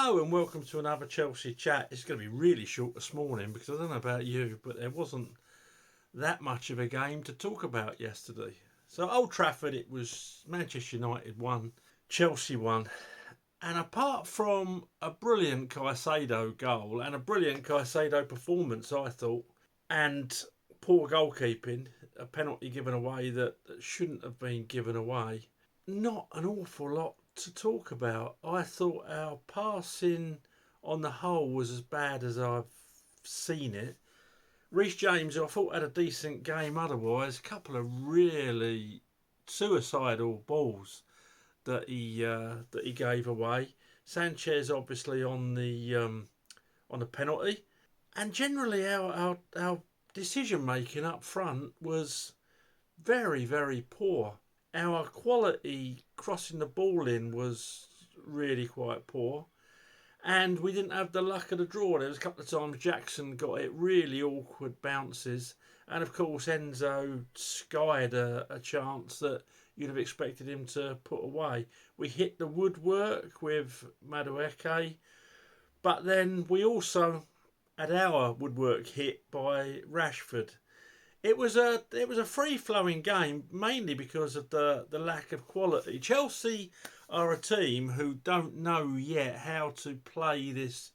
Hello and welcome to another Chelsea chat. It's going to be really short this morning because I don't know about you, but there wasn't that much of a game to talk about yesterday. So Old Trafford, it was Manchester United won, Chelsea won. And apart from a brilliant Caicedo goal and a brilliant Caicedo performance, I thought, and poor goalkeeping, a penalty given away that shouldn't have been given away, not an awful lot to talk about. I thought our passing on the whole was as bad as I've seen it. Reece James, I thought, had a decent game otherwise. A couple of really suicidal balls that he gave away. Sanchez obviously on the penalty, and generally our decision making up front was very poor. Our quality crossing the ball in was really quite poor, and we didn't have the luck of the draw. There was a couple of times Jackson got it really awkward bounces, and of course Enzo skied a chance that you'd have expected him to put away. We hit the woodwork with Madueke, but then we also had our woodwork hit by Rashford. It was a free flowing game, mainly because of the lack of quality. Chelsea are a team who don't know yet how to play this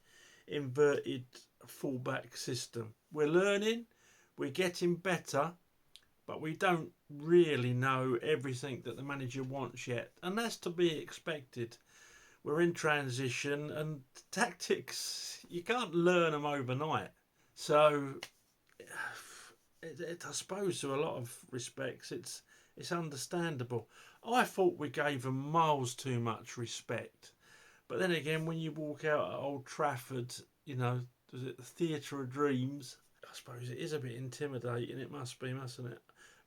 inverted fullback system. We're learning, we're getting better, but we don't really know everything that the manager wants yet, and that's to be expected. We're in transition, and tactics, you can't learn them overnight. So I suppose to a lot of respects it's understandable. I thought we gave them miles too much respect, but then again, when you walk out at Old Trafford, was it the Theatre of Dreams? I suppose it is a bit intimidating. It must be, mustn't it?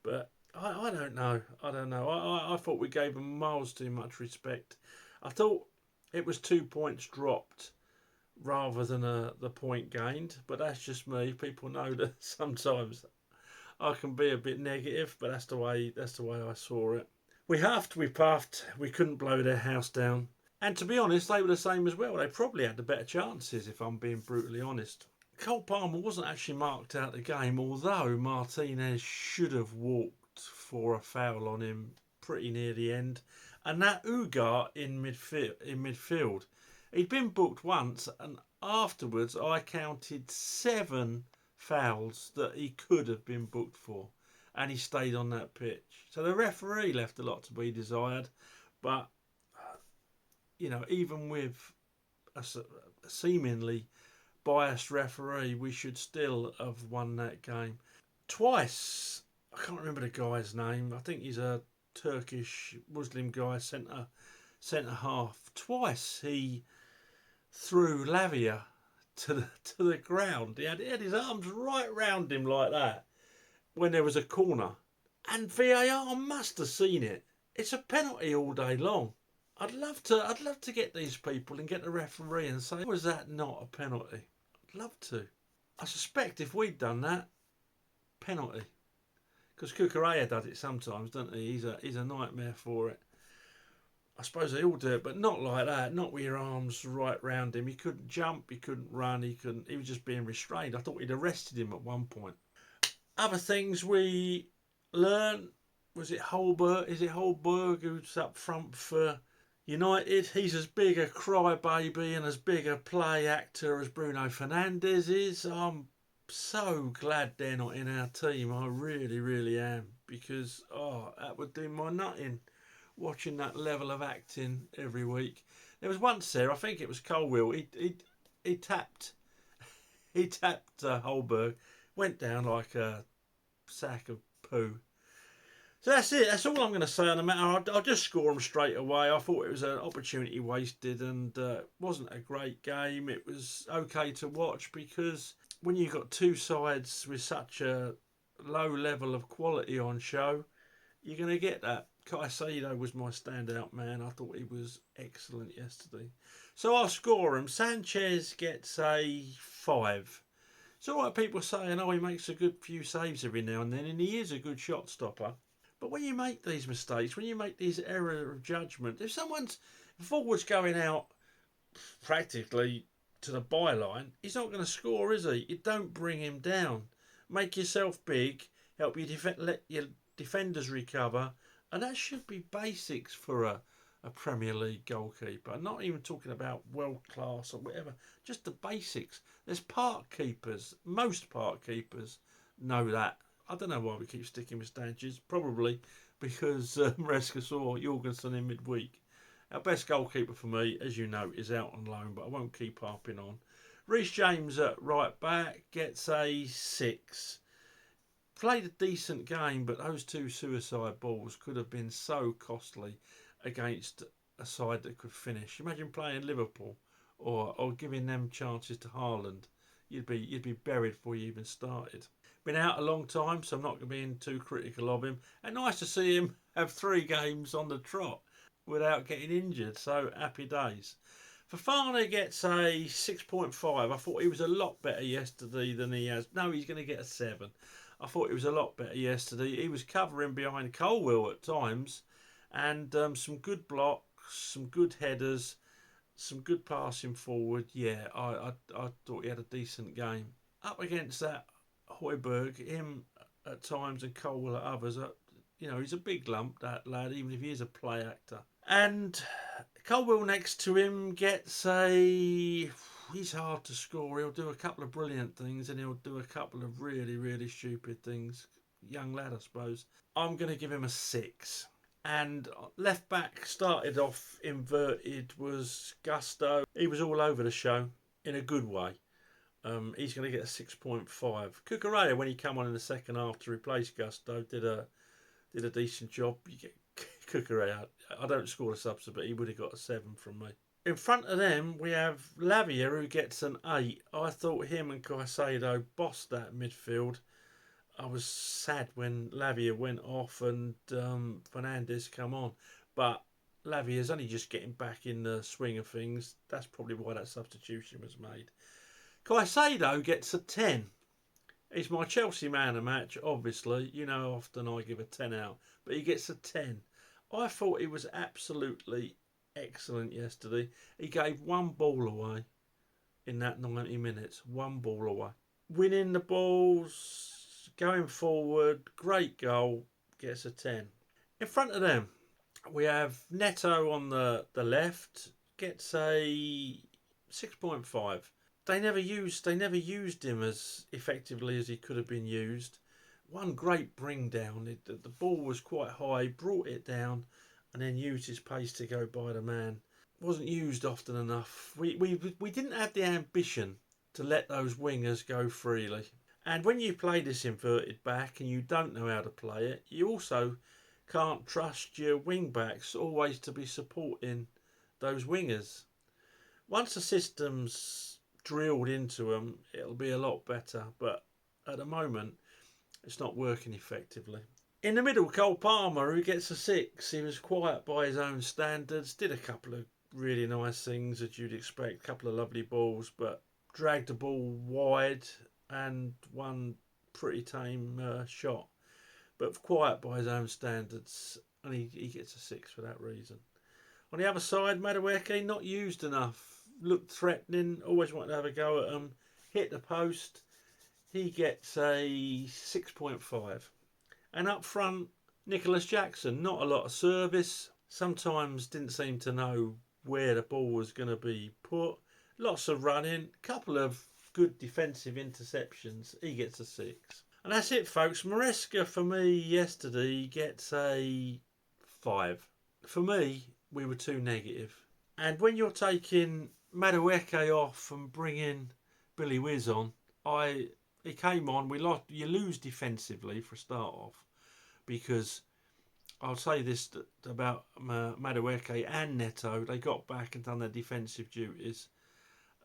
But I don't know. I don't know. I thought we gave them miles too much respect. I thought it was 2 points dropped rather than the point gained. But that's just me. People know that sometimes I can be a bit negative, but that's the way I saw it. We huffed, we puffed, we couldn't blow their house down. And to be honest, they were the same as well. They probably had the better chances, if I'm being brutally honest. Cole Palmer wasn't actually marked out the game, although Martinez should have walked for a foul on him pretty near the end. And that Ugart in midfield, he'd been booked once, and afterwards I counted 7 fouls that he could have been booked for, and he stayed on that pitch. So the referee left a lot to be desired, but even with a seemingly biased referee, we should still have won that game. Twice, I can't remember the guy's name. I think he's a Turkish Muslim guy, centre half. Twice he threw Lavia to the ground. He had his arms right round him like that when there was a corner, and VAR must have seen it. It's a penalty all day long. I'd love to get these people and get the referee and say, was that not a penalty? I'd love to. I suspect if we'd done that, penalty. Because Cucurella does it sometimes, doesn't he? He's a nightmare for it. I suppose they all do it, but not like that. Not with your arms right round him. He couldn't jump, he couldn't run, he was just being restrained. I thought he'd arrested him at one point. Other things we learned, was it Holberg? Is it Holberg who's up front for United? He's as big a crybaby and as big a play actor as Bruno Fernandes is. I'm so glad they're not in our team. I really am, because that would do my nutting, watching that level of acting every week. There was once there, I think it was Colwill. He tapped Holberg, went down like a sack of poo. So that's it. That's all I'm going to say on the matter. I'll just score them straight away. I thought it was an opportunity wasted, and wasn't a great game. It was okay to watch, because when you've got two sides with such a low level of quality on show, you're going to get that. Caicedo was my standout man. I thought he was excellent yesterday. So I'll score him. Sanchez gets a 5. It's all right, people saying, he makes a good few saves every now and then, and he is a good shot stopper. But when you make these mistakes, when you make these error of judgment, if someone's forward's going out practically to the byline, he's not going to score, is he? You don't bring him down. Make yourself big, help you let your defenders recover, and that should be basics for a Premier League goalkeeper. I'm not even talking about world class or whatever, just the basics. There's park keepers, most park keepers know that. I don't know why we keep sticking with Stanches, probably because Maresca saw Jorgensen in midweek. Our best goalkeeper for me, as you know, is out on loan, but I won't keep harping on. Reece James at right back gets a 6. Played a decent game, but those two suicide balls could have been so costly against a side that could finish. Imagine playing Liverpool or giving them chances to Haaland. You'd be buried before you even started. Been out a long time, so I'm not going to be too critical of him. And nice to see him have 3 games on the trot without getting injured. So happy days. Fofana gets a 6.5. I thought he was a lot better yesterday than he has. No, he's going to get a 7. I thought he was a lot better yesterday. He was covering behind Colwill at times, and some good blocks, some good headers, some good passing forward. Yeah, I thought he had a decent game. Up against that Højbjerg, him at times and Colwill at others. He's a big lump, that lad, even if he is a play actor. And Colwill next to him gets a... He's hard to score. He'll do a couple of brilliant things and he'll do a couple of really, really stupid things. Young lad, I suppose. I'm going to give him a 6. And left back started off inverted was Gusto. He was all over the show in a good way. He's going to get a 6.5. Cucurella, when he came on in the second half to replace Gusto, did a decent job. You get Cucurella. I don't score the subs, but he would have got a 7 from me. In front of them, we have Lavia, who gets an 8. I thought him and Caicedo bossed that midfield. I was sad when Lavia went off and Fernandes come on. But Lavia's only just getting back in the swing of things. That's probably why that substitution was made. Caicedo gets a 10. He's my Chelsea man of the match, obviously. You know, often I give a 10 out. But he gets a 10. I thought he was absolutely excellent yesterday. He gave one ball away in that 90 minutes. One ball away. Winning the balls, going forward, great goal, gets a 10. In front of them, we have Neto on the left, gets a 6.5. They never used him as effectively as he could have been used. One great bring down. The ball was quite high, brought it down, and then used his pace to go by the man. Wasn't used often enough. We didn't have the ambition to let those wingers go freely. And when you play this inverted back and you don't know how to play it, you also can't trust your wing backs always to be supporting those wingers. Once the system's drilled into them, it'll be a lot better. But at the moment, it's not working effectively. In the middle, Cole Palmer, who gets a 6. He was quiet by his own standards, did a couple of really nice things that you'd expect, a couple of lovely balls, but dragged the ball wide and one pretty tame shot. But quiet by his own standards, and he gets a 6 for that reason. On the other side, Madueke, not used enough. Looked threatening, always wanted to have a go at him. Hit the post. He gets a 6.5. And up front, Nicholas Jackson, not a lot of service. Sometimes didn't seem to know where the ball was going to be put. Lots of running. Couple of good defensive interceptions. He gets a 6. And that's it, folks. Maresca, for me, yesterday gets a 5. For me, we were too negative. And when you're taking Madueke off and bringing Billy Wiz on, he came on. You lose defensively for a start off, because I'll say this about Madueke and Neto. They got back and done their defensive duties.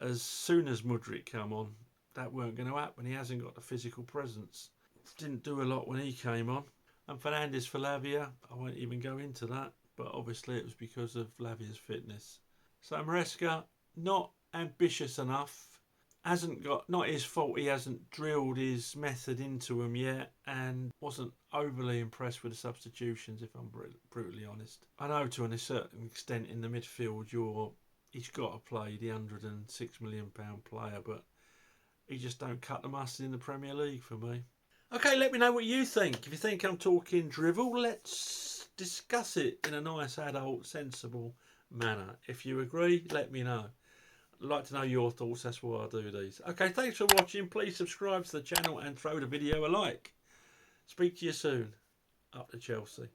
As soon as Mudryk came on, that weren't going to happen. He hasn't got the physical presence. Didn't do a lot when he came on. And Fernandes for Lavia, I won't even go into that, but obviously it was because of Lavia's fitness. So Maresca, not ambitious enough. Not his fault he hasn't drilled his method into him yet, and wasn't overly impressed with the substitutions, if I'm brutally honest. I know to a certain extent in the midfield you're he's got to play the £106 million player, but he just don't cut the mustard in the Premier League for me. Okay, let me know what you think. If you think I'm talking drivel, let's discuss it in a nice, adult, sensible manner. If you agree, let me know. I'd like to know your thoughts. That's why I do these. Okay, thanks for watching. Please subscribe to the channel and throw the video a like. Speak to you soon. Up to Chelsea.